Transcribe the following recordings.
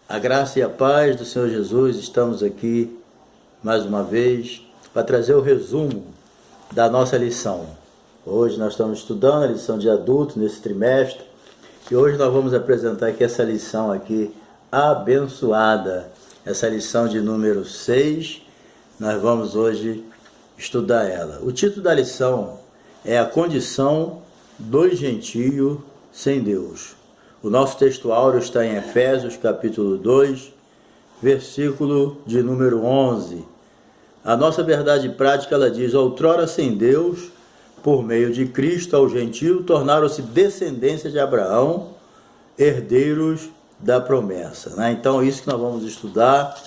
A graça e a paz do Senhor Jesus, estamos aqui mais uma vez para trazer o resumo da nossa lição. Hoje nós estamos estudando a lição de adulto nesse trimestre e hoje nós vamos apresentar aqui essa lição aqui abençoada, essa lição de número 6, nós vamos hoje estudar ela. O título da lição é a condição do gentio sem Deus. O nosso texto áureo está em Efésios capítulo 2, versículo de número 11. A nossa verdade prática, ela diz: outrora sem Deus, por meio de Cristo ao gentio, tornaram-se descendência de Abraão, herdeiros da promessa. Então, isso que nós vamos estudar,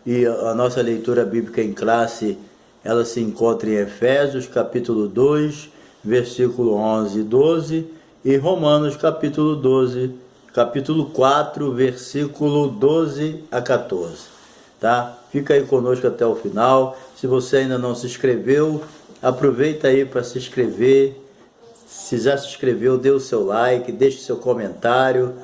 e a nossa leitura bíblica em classe, ela se encontra em Efésios capítulo 2, versículo 11 e 12, e Romanos capítulo 4, versículo 12 a 14, tá? Fica aí conosco até o final. Se você ainda não se inscreveu, aproveita aí para se inscrever. Se já se inscreveu, dê o seu like, deixe seu comentário,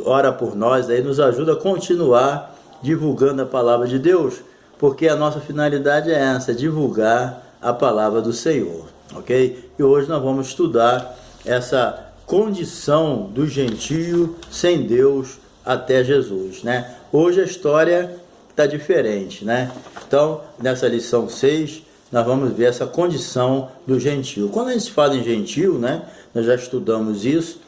ora por nós, aí nos ajuda a continuar divulgando a palavra de Deus, porque a nossa finalidade é essa, divulgar a palavra do Senhor, ok? E hoje nós vamos estudar essa condição do gentio sem Deus até Jesus, né? Hoje a história está diferente, né? Então, nessa lição 6, nós vamos ver essa condição do gentio. Quando a gente fala em gentio, né? Nós já estudamos isso,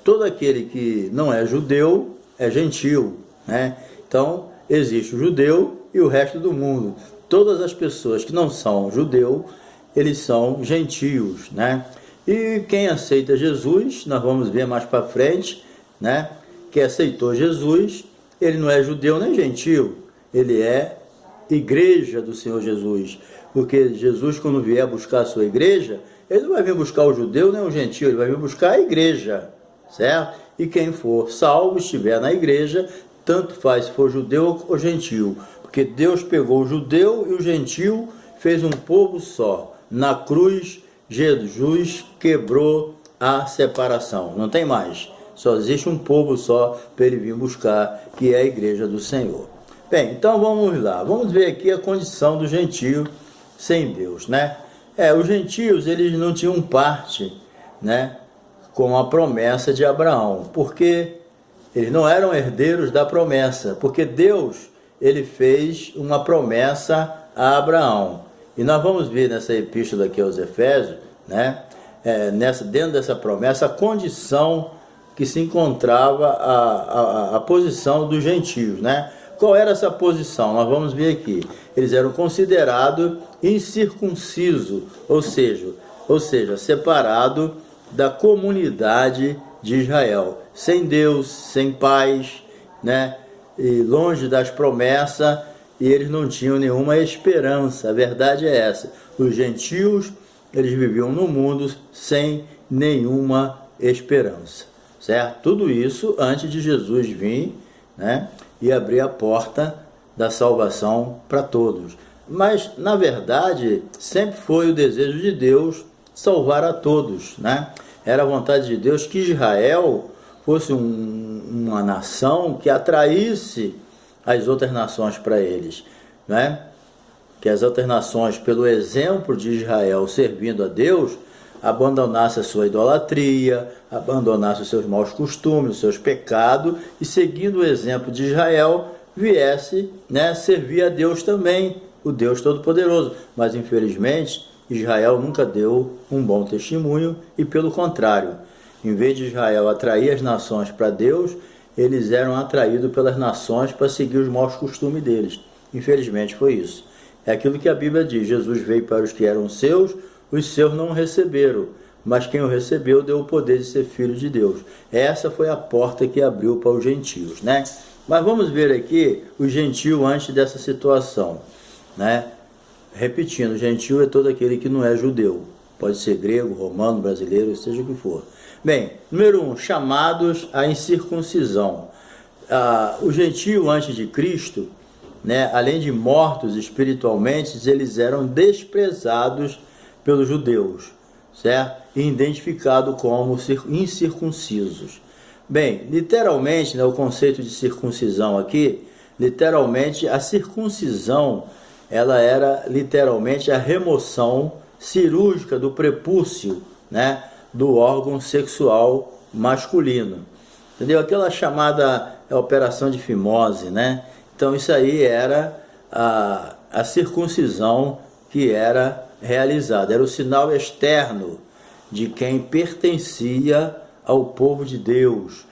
todo aquele que não é judeu é gentio, né? Então, existe o judeu e o resto do mundo. Todas as pessoas que não são judeu, eles são gentios, né? E quem aceita Jesus, nós vamos ver mais para frente, né? Que aceitou Jesus, ele não é judeu nem gentio, ele é igreja do Senhor Jesus. Porque Jesus, quando vier buscar a sua igreja, ele não vai vir buscar o judeu nem o gentio, ele vai vir buscar a igreja, certo? E quem for salvo, estiver na igreja, tanto faz se for judeu ou gentio, porque Deus pegou o judeu e o gentio, fez um povo só. Na cruz, Jesus quebrou a separação, não tem mais, só existe um povo só para ele vir buscar, que é a igreja do Senhor. Bem, então vamos lá, vamos ver aqui a condição do gentio sem Deus, né? Os gentios, eles não tinham parte, né, com a promessa de Abraão, porque eles não eram herdeiros da promessa, porque Deus, ele fez uma promessa a Abraão. E nós vamos ver nessa epístola aqui aos Efésios, né, dentro dessa promessa, a condição que se encontrava a posição dos gentios, né? Qual era essa posição? Nós vamos ver aqui. Eles eram considerados incircuncisos, ou seja, separados da comunidade de Israel, sem Deus, sem paz, né? E longe das promessas, e eles não tinham nenhuma esperança. A verdade é essa: os gentios, eles viviam no mundo sem nenhuma esperança, certo? Tudo isso antes de Jesus vir, né, e abrir a porta da salvação para todos. Mas, na verdade, sempre foi o desejo de Deus salvar a todos, né? Era a vontade de Deus que Israel fosse uma nação que atraísse as outras nações para eles, né? Que as outras nações, pelo exemplo de Israel servindo a Deus, abandonassem a sua idolatria, abandonassem os seus maus costumes, os seus pecados, e seguindo o exemplo de Israel, viesse, né, servir a Deus também, o Deus Todo-Poderoso. Mas infelizmente Israel nunca deu um bom testemunho, e pelo contrário, em vez de Israel atrair as nações para Deus, eles eram atraídos pelas nações para seguir os maus costumes deles. Infelizmente foi isso. É aquilo que a Bíblia diz: Jesus veio para os que eram seus, os seus não o receberam, mas quem o recebeu deu o poder de ser filho de Deus. Essa foi a porta que abriu para os gentios, né? Mas vamos ver aqui o gentio antes dessa situação, né? Repetindo, gentio é todo aquele que não é judeu. Pode ser grego, romano, brasileiro, seja o que for. Bem, número 1, chamados à incircuncisão. O gentio antes de Cristo, né, além de mortos espiritualmente, eles eram desprezados pelos judeus, certo? E identificados como incircuncisos. Bem, literalmente, né, o conceito de circuncisão aqui, literalmente a circuncisão, ela era literalmente a remoção cirúrgica do prepúcio, né, do órgão sexual masculino. Entendeu? Aquela chamada operação de fimose, né? Então isso aí era a circuncisão que era realizada. Era o sinal externo de quem pertencia ao povo de Deus.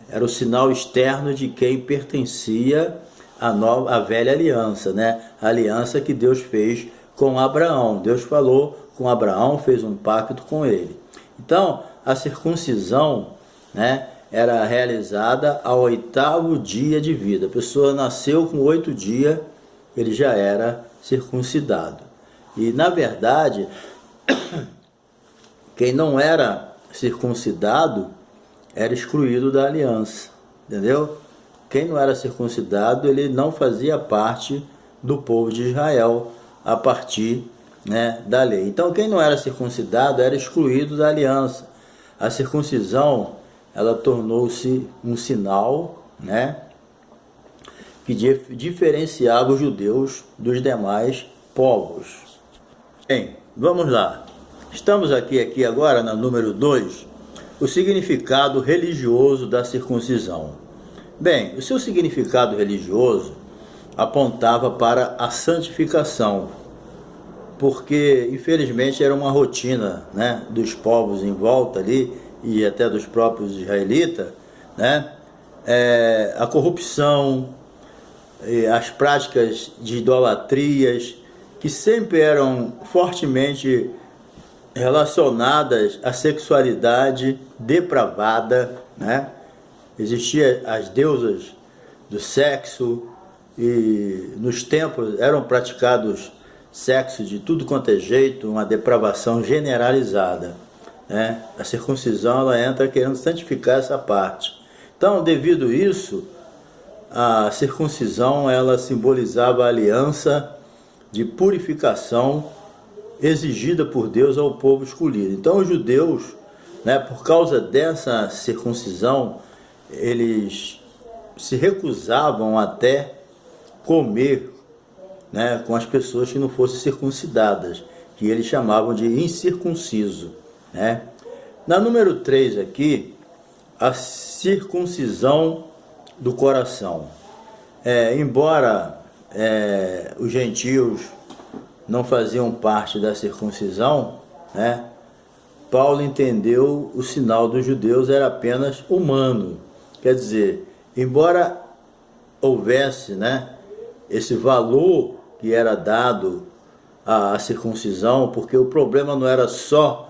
Era o sinal externo de quem pertencia à velha aliança, né? A aliança que Deus fez com Abraão. Deus falou com Abraão, fez um pacto com ele. Então, a circuncisão, né, era realizada ao 8º dia de vida. A pessoa nasceu com 8 dias, ele já era circuncidado. E, na verdade, quem não era circuncidado era excluído da aliança, entendeu? Quem não era circuncidado, ele não fazia parte do povo de Israel a partir, né, da lei. Então, quem não era circuncidado era excluído da aliança. A circuncisão, ela tornou-se um sinal, né, que diferenciava os judeus dos demais povos. Bem, vamos lá. Estamos aqui agora no número 2, o significado religioso da circuncisão. Bem, o seu significado religioso apontava para a santificação, porque infelizmente era uma rotina, né, dos povos em volta ali e até dos próprios israelitas, né, a corrupção, as práticas de idolatrias que sempre eram fortemente relacionadas à sexualidade depravada, né? Existiam as deusas do sexo e nos templos eram praticados sexo de tudo quanto é jeito, uma depravação generalizada, né? A circuncisão, ela entra querendo santificar essa parte. Então, devido a isso, a circuncisão, ela simbolizava a aliança de purificação exigida por Deus ao povo escolhido. Então os judeus, né, por causa dessa circuncisão, eles se recusavam até comer, né, com as pessoas que não fossem circuncidadas, que eles chamavam de incircunciso, né? Na número 3 aqui, a circuncisão do coração. Embora os gentios não faziam parte da circuncisão, né, Paulo entendeu o sinal dos judeus era apenas humano. Quer dizer, embora houvesse, né, esse valor que era dado à circuncisão, porque o problema não era só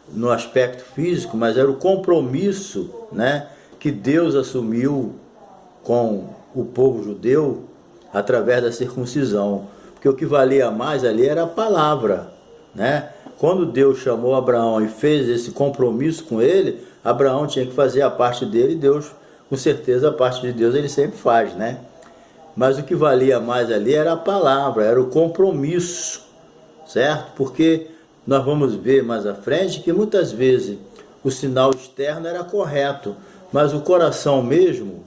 no aspecto físico, mas era o compromisso, né, que Deus assumiu com o povo judeu através da circuncisão. Porque o que valia mais ali era a palavra, né? Quando Deus chamou Abraão e fez esse compromisso com ele, Abraão tinha que fazer a parte dele, e Deus, com certeza, a parte de Deus ele sempre faz, né? Mas o que valia mais ali era a palavra, era o compromisso, certo? Porque nós vamos ver mais à frente que muitas vezes o sinal externo era correto, mas o coração mesmo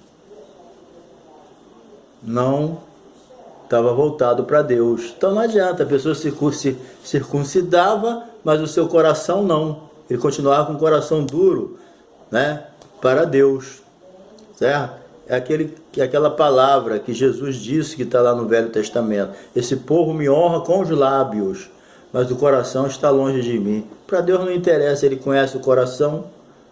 não estava voltado para Deus. Então não adianta, a pessoa se circuncidava, mas o seu coração não. Ele continuava com o coração duro, né, para Deus, certo? Aquela palavra que Jesus disse, que está lá no Velho Testamento: esse povo me honra com os lábios, mas o coração está longe de mim. Para Deus não interessa, Ele conhece o coração,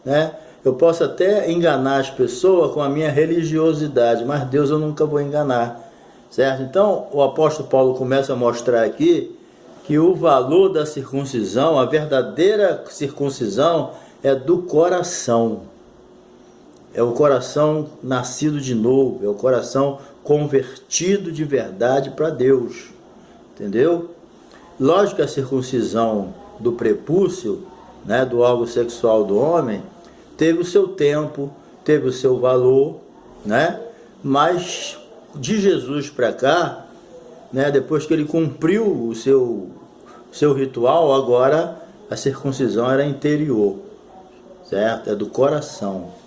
né? Eu posso até enganar as pessoas com a minha religiosidade, mas Deus eu nunca vou enganar, certo? Então o apóstolo Paulo começa a mostrar aqui que o valor da circuncisão, a verdadeira circuncisão, é do coração. É o coração nascido de novo, é o coração convertido de verdade para Deus, entendeu? Lógico que a circuncisão do prepúcio, né, do órgão sexual do homem, teve o seu tempo, teve o seu valor, né? Mas de Jesus para cá, né, depois que ele cumpriu o seu ritual, agora a circuncisão era interior, certo? É do coração.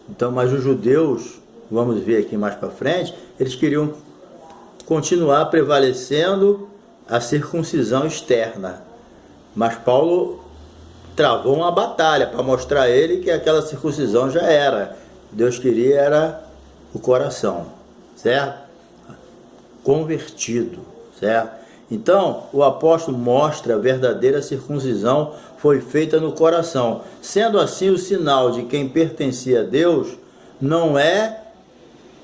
Então, mas os judeus, vamos ver aqui mais para frente, eles queriam continuar prevalecendo a circuncisão externa. Mas Paulo travou uma batalha para mostrar a ele que aquela circuncisão já era. Deus queria era o coração, certo? Convertido, certo? Então, o apóstolo mostra a verdadeira circuncisão foi feita no coração. Sendo assim, o sinal de quem pertencia a Deus não é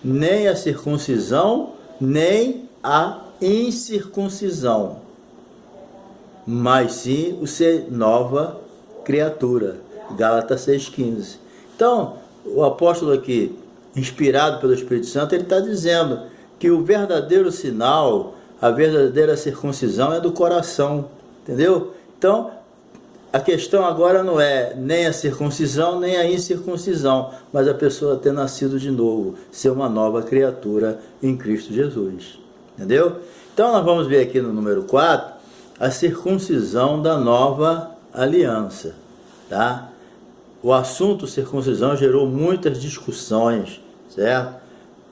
nem a circuncisão, nem a incircuncisão, mas sim o ser nova criatura. Gálatas 6,15. Então, o apóstolo aqui, inspirado pelo Espírito Santo, ele está dizendo que o verdadeiro sinal, a verdadeira circuncisão é do coração, entendeu? Então, a questão agora não é nem a circuncisão, nem a incircuncisão, mas a pessoa ter nascido de novo, ser uma nova criatura em Cristo Jesus, entendeu? Então, nós vamos ver aqui no número 4, a circuncisão da nova aliança, tá? O assunto circuncisão gerou muitas discussões, certo?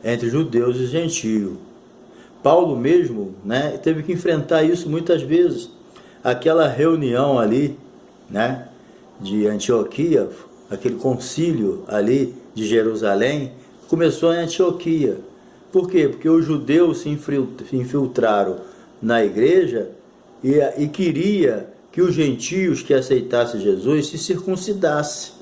Entre judeus e gentios. Paulo mesmo, né, teve que enfrentar isso muitas vezes. Aquela reunião ali, né, de Antioquia, aquele concílio ali de Jerusalém, começou em Antioquia. Por quê? Porque os judeus se infiltraram na igreja e queria que os gentios que aceitassem Jesus se circuncidassem.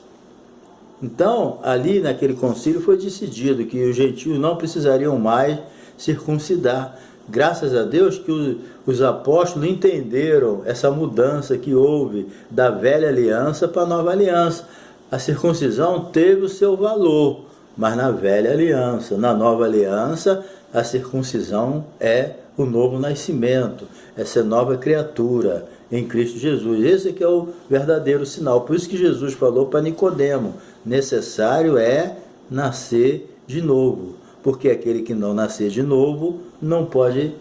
Então, ali naquele concílio foi decidido que os gentios não precisariam mais circuncidar. Graças a Deus que os apóstolos entenderam essa mudança que houve da velha aliança para a nova aliança. A circuncisão teve o seu valor, mas na velha aliança. Na nova aliança, a circuncisão é o novo nascimento, essa nova criatura em Cristo Jesus. Esse aqui é o verdadeiro sinal. Por isso que Jesus falou para Nicodemo, necessário é nascer de novo, porque aquele que não nascer de novo não pode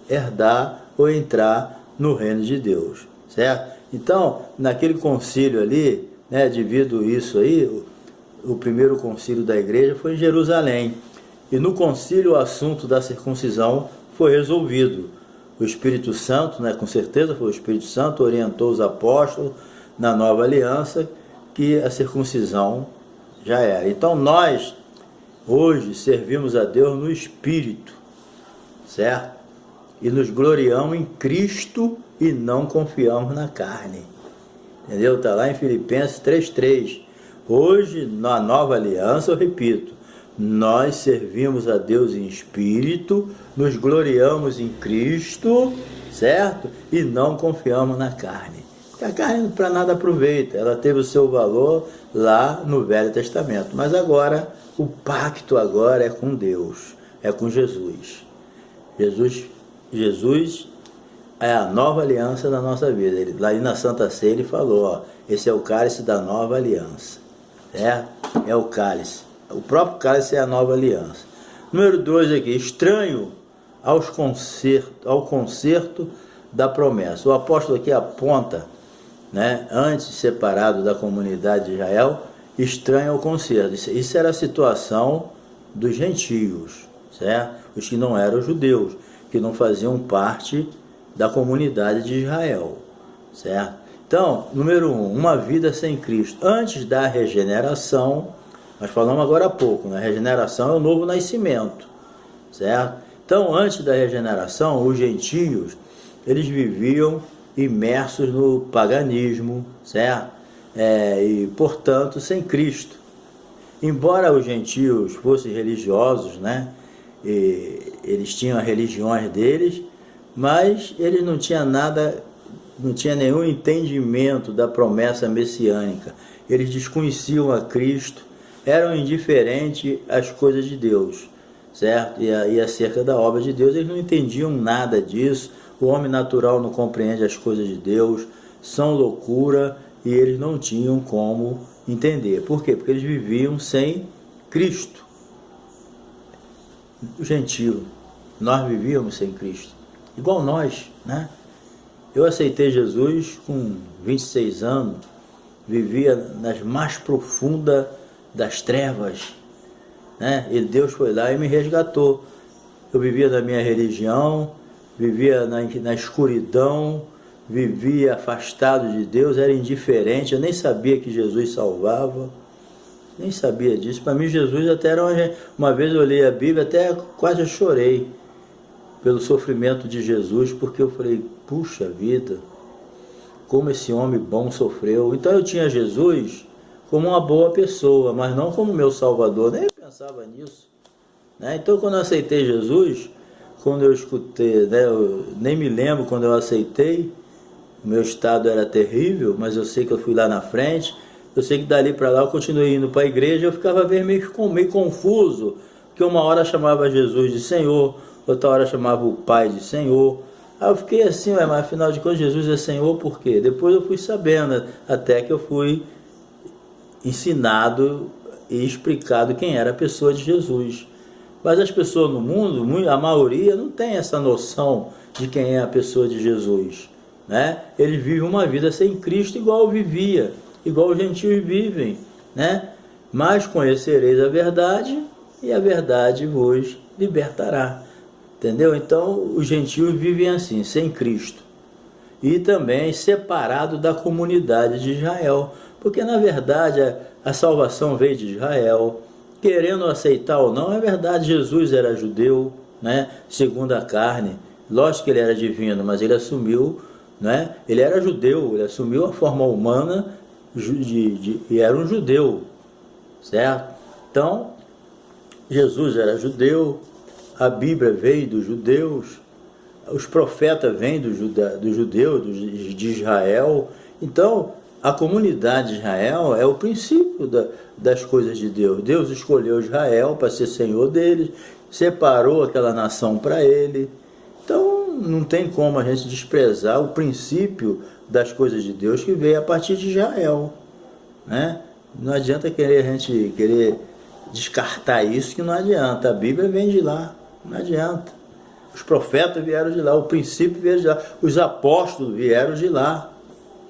herdar ou entrar no reino de Deus, certo? Então, naquele concílio ali, né, devido isso aí, o primeiro concílio da igreja foi em Jerusalém, e no concílio o assunto da circuncisão foi resolvido. O Espírito Santo, né, com certeza foi o Espírito Santo, orientou os apóstolos na nova aliança que a circuncisão já era. Então nós hoje servimos a Deus no Espírito, certo? E nos gloriamos em Cristo e não confiamos na carne. Entendeu? Está lá em Filipenses 3,3. Hoje, na nova aliança, eu repito, nós servimos a Deus em Espírito, nos gloriamos em Cristo, certo? E não confiamos na carne. Porque a carne para nada aproveita, ela teve o seu valor lá no Velho Testamento. Mas agora, o pacto agora é com Deus, é com Jesus. Jesus é a nova aliança da nossa vida. Ele, lá na Santa Ceia ele falou, ó, esse é o cálice da nova aliança. É o cálice. O próprio cálice é a nova aliança. Número 2 aqui, estranho ao concerto da promessa. O apóstolo aqui aponta, né, antes separado da comunidade de Israel, estranho ao concerto. Isso era a situação dos gentios, certo? Os que não eram judeus, que não faziam parte da comunidade de Israel, certo? Então, número 1, uma vida sem Cristo. Antes da regeneração, nós falamos agora há pouco, né? Regeneração é o novo nascimento, certo? Então, antes da regeneração, os gentios, eles viviam imersos no paganismo, certo? E, portanto, sem Cristo. Embora os gentios fossem religiosos, né? Eles tinham as religiões deles, mas eles não tinham nada, não tinha nenhum entendimento da promessa messiânica. Eles desconheciam a Cristo, eram indiferentes às coisas de Deus, certo? E acerca da obra de Deus, eles não entendiam nada disso. O homem natural não compreende as coisas de Deus, são loucura, e eles não tinham como entender. Por quê? Porque eles viviam sem Cristo. O gentio, nós vivíamos sem Cristo, igual nós, né? Eu aceitei Jesus com 26 anos, vivia nas mais profundas das trevas, né? E Deus foi lá e me resgatou. Eu vivia da minha religião, vivia na escuridão, vivia afastado de Deus, era indiferente, eu nem sabia que Jesus salvava, nem sabia disso. Para mim Jesus até era uma vez eu li a Bíblia, até quase chorei pelo sofrimento de Jesus, porque eu falei, puxa vida, como esse homem bom sofreu. Então eu tinha Jesus como uma boa pessoa, mas não como meu Salvador, nem pensava nisso, né? Então quando eu aceitei Jesus, quando eu escutei, né, eu nem me lembro quando eu aceitei, o meu estado era terrível, mas eu sei que eu fui lá na frente, eu sei que dali para lá eu continuei indo para a igreja, eu ficava meio confuso, porque uma hora chamava Jesus de Senhor, outra hora chamava o Pai de Senhor. Aí eu fiquei assim, mas afinal de contas Jesus é Senhor por quê? Depois eu fui sabendo, até que eu fui ensinado e explicado quem era a pessoa de Jesus. Mas as pessoas no mundo, a maioria, não tem essa noção de quem é a pessoa de Jesus, né? Ele vive uma vida sem Cristo igual eu vivia, igual os gentios vivem, né? Mas conhecereis a verdade e a verdade vos libertará. Entendeu? Então os gentios vivem assim, sem Cristo. E também separado da comunidade de Israel. Porque na verdade a salvação veio de Israel. Querendo aceitar ou não, é verdade, Jesus era judeu, né? Segundo a carne. Lógico que ele era divino, mas ele assumiu, né? Ele era judeu, ele assumiu a forma humana e era um judeu, certo? Então, Jesus era judeu, a Bíblia veio dos judeus, os profetas vêm dos judeus, de Israel. Então, a comunidade de Israel é o princípio das coisas de Deus. Deus escolheu Israel para ser senhor deles, separou aquela nação para ele. Então, não tem como a gente desprezar o princípio das coisas de Deus que veio a partir de Israel, né? Não adianta a gente querer descartar isso, que não adianta. A Bíblia vem de lá, não adianta. Os profetas vieram de lá, o princípio veio de lá, os apóstolos vieram de lá.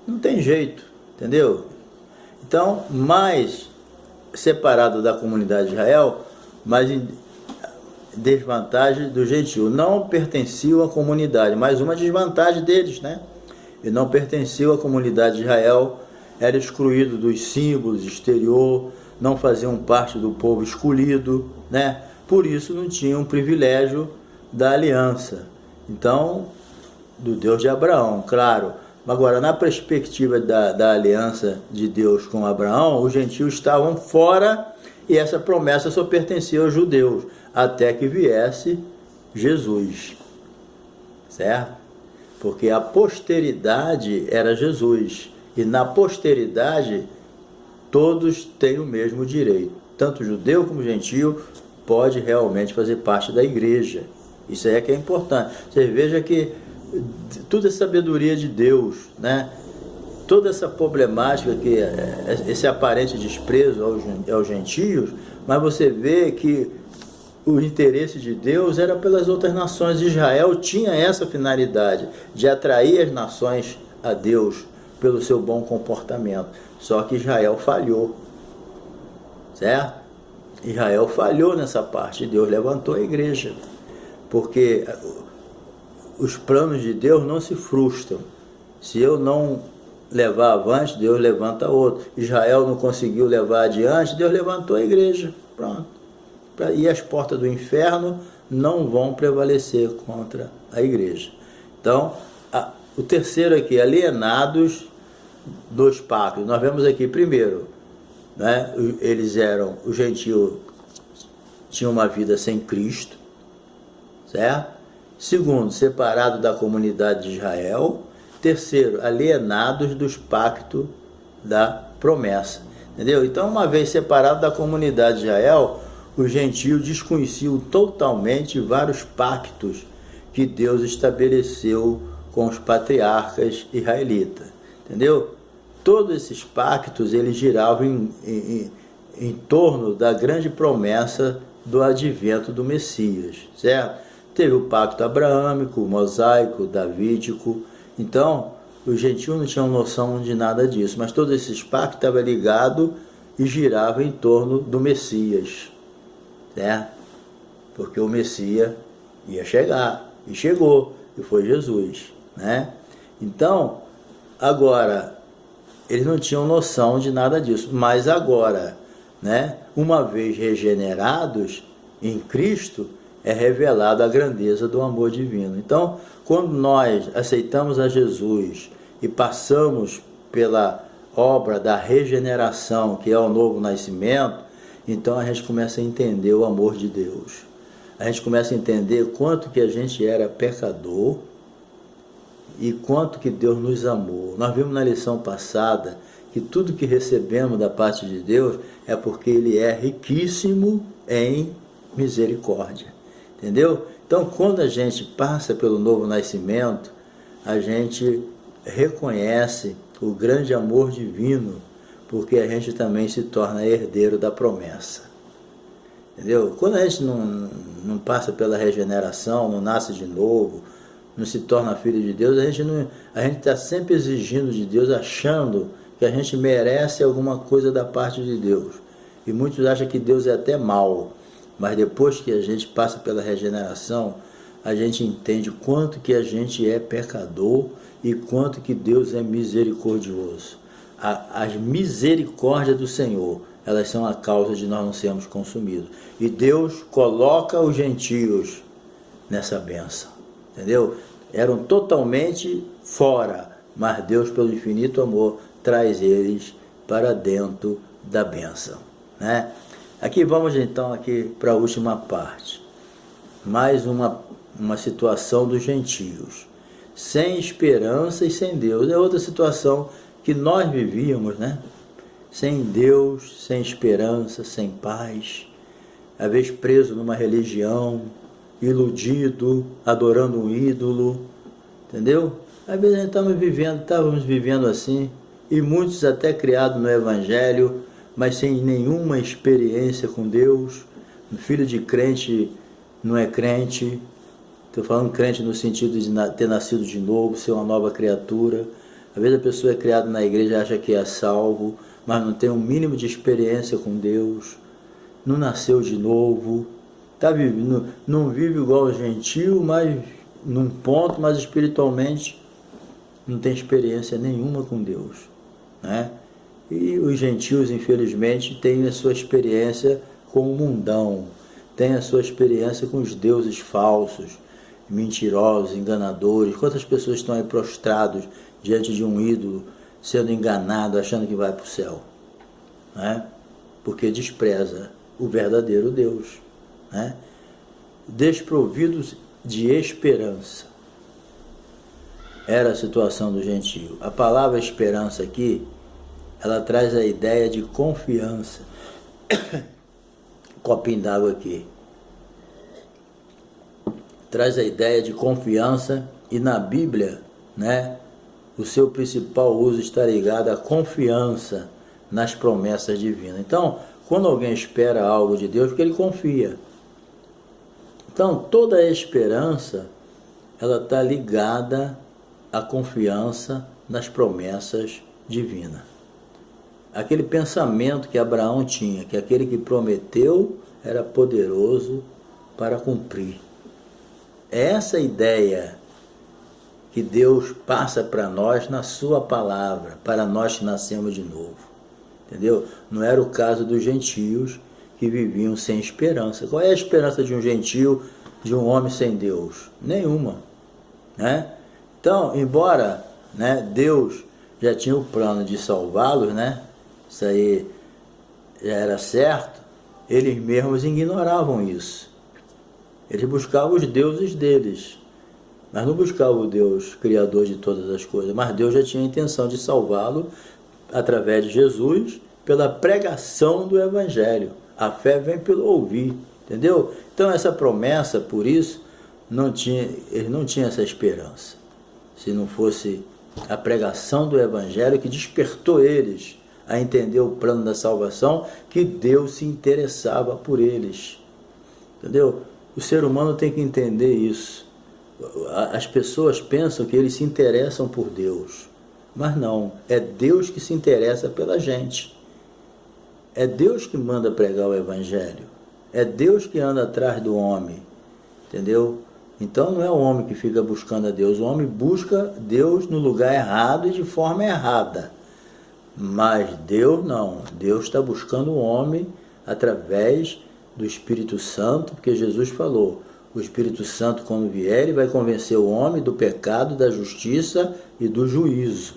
Não tem jeito, entendeu? Então, mais separado da comunidade de Israel, mais em desvantagem do gentio. Não pertenciam à comunidade, mais uma desvantagem deles, né? E não pertenciam à comunidade de Israel, era excluído dos símbolos exterior, não faziam parte do povo escolhido, né? Por isso não tinham o privilégio da aliança. Então, do Deus de Abraão, claro. Agora, na perspectiva da aliança de Deus com Abraão, os gentios estavam fora e essa promessa só pertencia aos judeus, até que viesse Jesus, certo? Porque a posteridade era Jesus, e na posteridade todos têm o mesmo direito, tanto judeu como gentio pode realmente fazer parte da igreja. Isso aí é que é importante. Você veja que tudo é sabedoria de Deus, né? Toda essa problemática, esse aparente desprezo aos gentios, mas você vê que o interesse de Deus era pelas outras nações. Israel tinha essa finalidade de atrair as nações a Deus pelo seu bom comportamento. Só que Israel falhou, certo? Israel falhou nessa parte. Deus levantou a igreja, porque os planos de Deus não se frustram. Se eu não levar avante, Deus levanta outro. Israel não conseguiu levar adiante, Deus levantou a igreja. Pronto. E as portas do inferno não vão prevalecer contra a igreja. Então, o terceiro aqui, alienados dos pactos. Nós vemos aqui primeiro, né? Os gentios tinham uma vida sem Cristo, certo? Segundo, separado da comunidade de Israel. Terceiro, alienados dos pactos da promessa. Entendeu? Então, uma vez separado da comunidade de Israel, os gentios desconheciam totalmente vários pactos que Deus estabeleceu com os patriarcas israelitas. Entendeu? Todos esses pactos, eles giravam em torno da grande promessa do advento do Messias, certo? Teve o pacto abraâmico, mosaico, davídico. Então, os gentios não tinham noção de nada disso, mas todos esses pactos estavam ligados e girava em torno do Messias, né? Porque o Messias ia chegar, e chegou, e foi Jesus, né? Então, agora, eles não tinham noção de nada disso, mas agora, né, uma vez regenerados em Cristo, é revelada a grandeza do amor divino. Então, quando nós aceitamos a Jesus e passamos pela obra da regeneração, que é o novo nascimento, então a gente começa a entender o amor de Deus. A gente começa a entender quanto que a gente era pecador e quanto que Deus nos amou. Nós vimos na lição passada que tudo que recebemos da parte de Deus é porque Ele é riquíssimo em misericórdia. Entendeu? Então, quando a gente passa pelo novo nascimento, a gente reconhece o grande amor divino, porque a gente também se torna herdeiro da promessa. Entendeu? Quando a gente não passa pela regeneração, não nasce de novo, não se torna filho de Deus, a gente está sempre exigindo de Deus, achando que a gente merece alguma coisa da parte de Deus. E muitos acham que Deus é até mau. Mas depois que a gente passa pela regeneração, a gente entende quanto que a gente é pecador e quanto que Deus é misericordioso. As misericórdias do Senhor, elas são a causa de nós não sermos consumidos. E Deus coloca os gentios nessa bênção, entendeu? Eram totalmente fora, mas Deus, pelo infinito amor, traz eles para dentro da bênção, né? Aqui vamos então para a última parte. Mais uma situação dos gentios. Sem esperança e sem Deus. É outra situação que nós vivíamos, né? Sem Deus, sem esperança, sem paz. Às vezes preso numa religião, iludido, adorando um ídolo. Entendeu? Às vezes a gente estávamos vivendo assim. E muitos até criados no Evangelho, mas sem nenhuma experiência com Deus. Filho de crente não é crente. Estou falando crente no sentido de ter nascido de novo, ser uma nova criatura. Às vezes a pessoa é criada na igreja e acha que é salvo, mas não tem um mínimo de experiência com Deus. Não nasceu de novo. Não vive igual o gentio, mas num ponto, mas espiritualmente não tem experiência nenhuma com Deus, né? E os gentios, infelizmente, têm a sua experiência com o mundão, têm a sua experiência com os deuses falsos, mentirosos, enganadores. Quantas pessoas estão aí prostrados diante de um ídolo, sendo enganado, achando que vai para o céu, né? Porque despreza o verdadeiro Deus, né? Desprovidos de esperança. Era a situação do gentio. A palavra esperança aqui, ela traz a ideia de confiança. Copinho d'água aqui. Traz a ideia de confiança, e na Bíblia, né, o seu principal uso está ligado à confiança nas promessas divinas. Então, quando alguém espera algo de Deus, porque ele confia. Então, toda a esperança, ela está ligada à confiança nas promessas divinas. Aquele pensamento que Abraão tinha, que aquele que prometeu era poderoso para cumprir. É essa ideia que Deus passa para nós na sua palavra, para nós que nascemos de novo. Entendeu? Não era o caso dos gentios que viviam sem esperança. Qual é a esperança de um gentio, de um homem sem Deus? Nenhuma, né? Então, embora, né, Deus já tinha o plano de salvá-los, né? Isso aí já era certo, eles mesmos ignoravam isso. Eles buscavam os deuses deles, mas não buscavam o Deus criador de todas as coisas. Mas Deus já tinha a intenção de salvá-lo através de Jesus, pela pregação do Evangelho. A fé vem pelo ouvir, entendeu? Então essa promessa, por isso, eles não tinham essa esperança. Se não fosse a pregação do Evangelho que despertou eles a entender o plano da salvação, que Deus se interessava por eles. Entendeu? O ser humano tem que entender isso. As pessoas pensam que eles se interessam por Deus, mas não, é Deus que se interessa pela gente. É Deus que manda pregar o Evangelho. É Deus que anda atrás do homem. Entendeu? Então não é o homem que fica buscando a Deus. O homem busca Deus no lugar errado e de forma errada. Mas Deus não. Deus está buscando o homem através do Espírito Santo, porque Jesus falou, o Espírito Santo, quando vier, ele vai convencer o homem do pecado, da justiça e do juízo.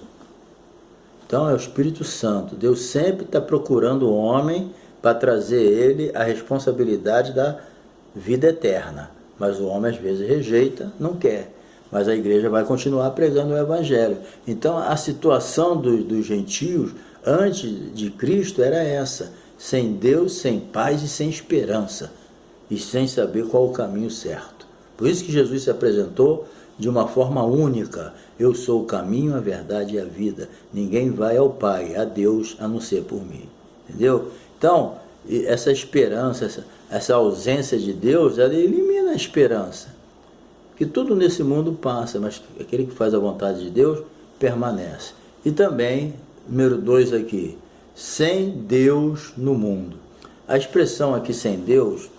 Então é o Espírito Santo. Deus sempre está procurando o homem para trazer ele a responsabilidade da vida eterna. Mas o homem às vezes rejeita, não quer. Mas a igreja vai continuar pregando o Evangelho. Então a situação dos gentios antes de Cristo era essa: sem Deus, sem paz e sem esperança. E sem saber qual o caminho certo. Por isso que Jesus se apresentou de uma forma única. Eu sou o caminho, a verdade e a vida. Ninguém vai ao Pai, a Deus, a não ser por mim. Entendeu? Então, essa esperança, essa ausência de Deus, ela elimina a esperança. Que tudo nesse mundo passa, mas aquele que faz a vontade de Deus permanece. E também, número 2 aqui, sem Deus no mundo. A expressão aqui sem Deus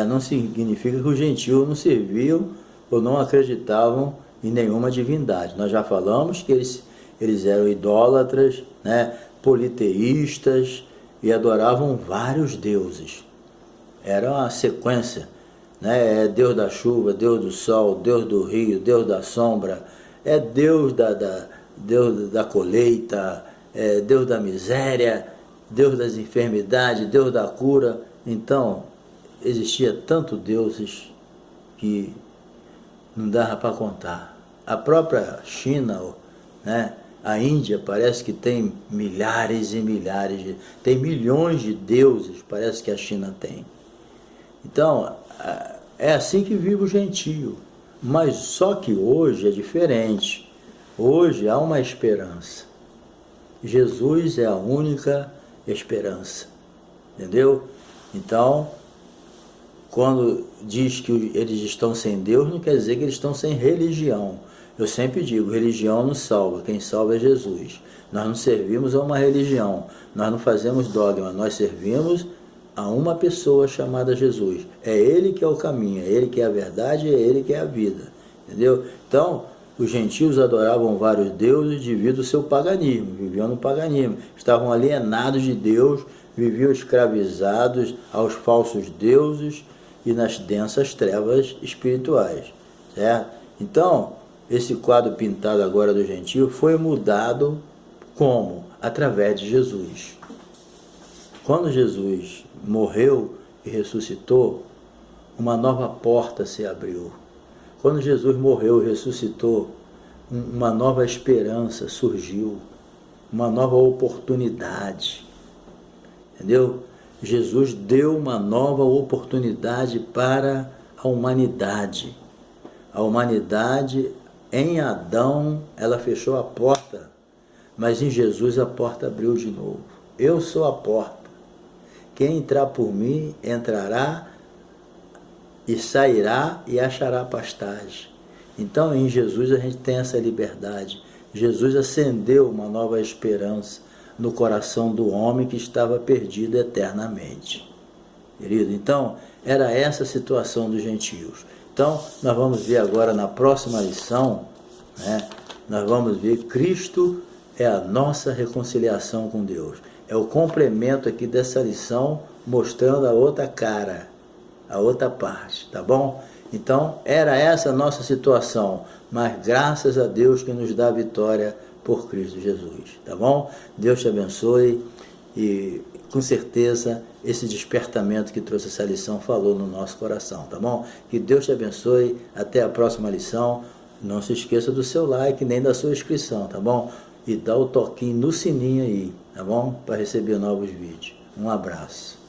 não significa que os gentios não serviam ou não acreditavam em nenhuma divindade. Nós já falamos que eles eram idólatras, né, politeístas e adoravam vários deuses. Era uma sequência, né? Deus da chuva, Deus do sol, Deus do rio, Deus da sombra, Deus Deus da colheita, Deus da miséria, Deus das enfermidades, Deus da cura. Então, existia tanto deuses que não dava para contar. A própria China, né, a Índia, parece que tem milhares e milhares, tem milhões de deuses, parece que a China tem. Então, é assim que vive o gentio. Mas só que hoje é diferente. Hoje há uma esperança. Jesus é a única esperança. Entendeu? Então, quando diz que eles estão sem Deus, não quer dizer que eles estão sem religião. Eu sempre digo, religião não salva, quem salva é Jesus. Nós não servimos a uma religião, nós não fazemos dogma, nós servimos a uma pessoa chamada Jesus. É Ele que é o caminho, é Ele que é a verdade, é Ele que é a vida. Entendeu? Então, os gentios adoravam vários deuses devido ao seu paganismo, viviam no paganismo, estavam alienados de Deus, viviam escravizados aos falsos deuses e nas densas trevas espirituais, certo? Então, esse quadro pintado agora do gentio foi mudado como? Através de Jesus. Quando Jesus morreu e ressuscitou, uma nova porta se abriu. Quando Jesus morreu e ressuscitou, uma nova esperança surgiu, uma nova oportunidade. Entendeu? Jesus deu uma nova oportunidade para a humanidade. A humanidade, em Adão, ela fechou a porta, mas em Jesus a porta abriu de novo. Eu sou a porta. Quem entrar por mim, entrará e sairá e achará pastagem. Então, em Jesus a gente tem essa liberdade. Jesus acendeu uma nova esperança no coração do homem que estava perdido eternamente. Querido, então, era essa a situação dos gentios. Então, nós vamos ver agora na próxima lição, né, nós vamos ver Cristo é a nossa reconciliação com Deus. É o complemento aqui dessa lição, mostrando a outra cara, a outra parte, tá bom? Então, era essa a nossa situação, mas graças a Deus que nos dá a vitória por Cristo Jesus, tá bom? Deus te abençoe e com certeza esse despertamento que trouxe essa lição falou no nosso coração, tá bom? Que Deus te abençoe, até a próxima lição. Não se esqueça do seu like nem da sua inscrição, tá bom? E dá o toquinho no sininho aí, tá bom? Para receber novos vídeos. Um abraço.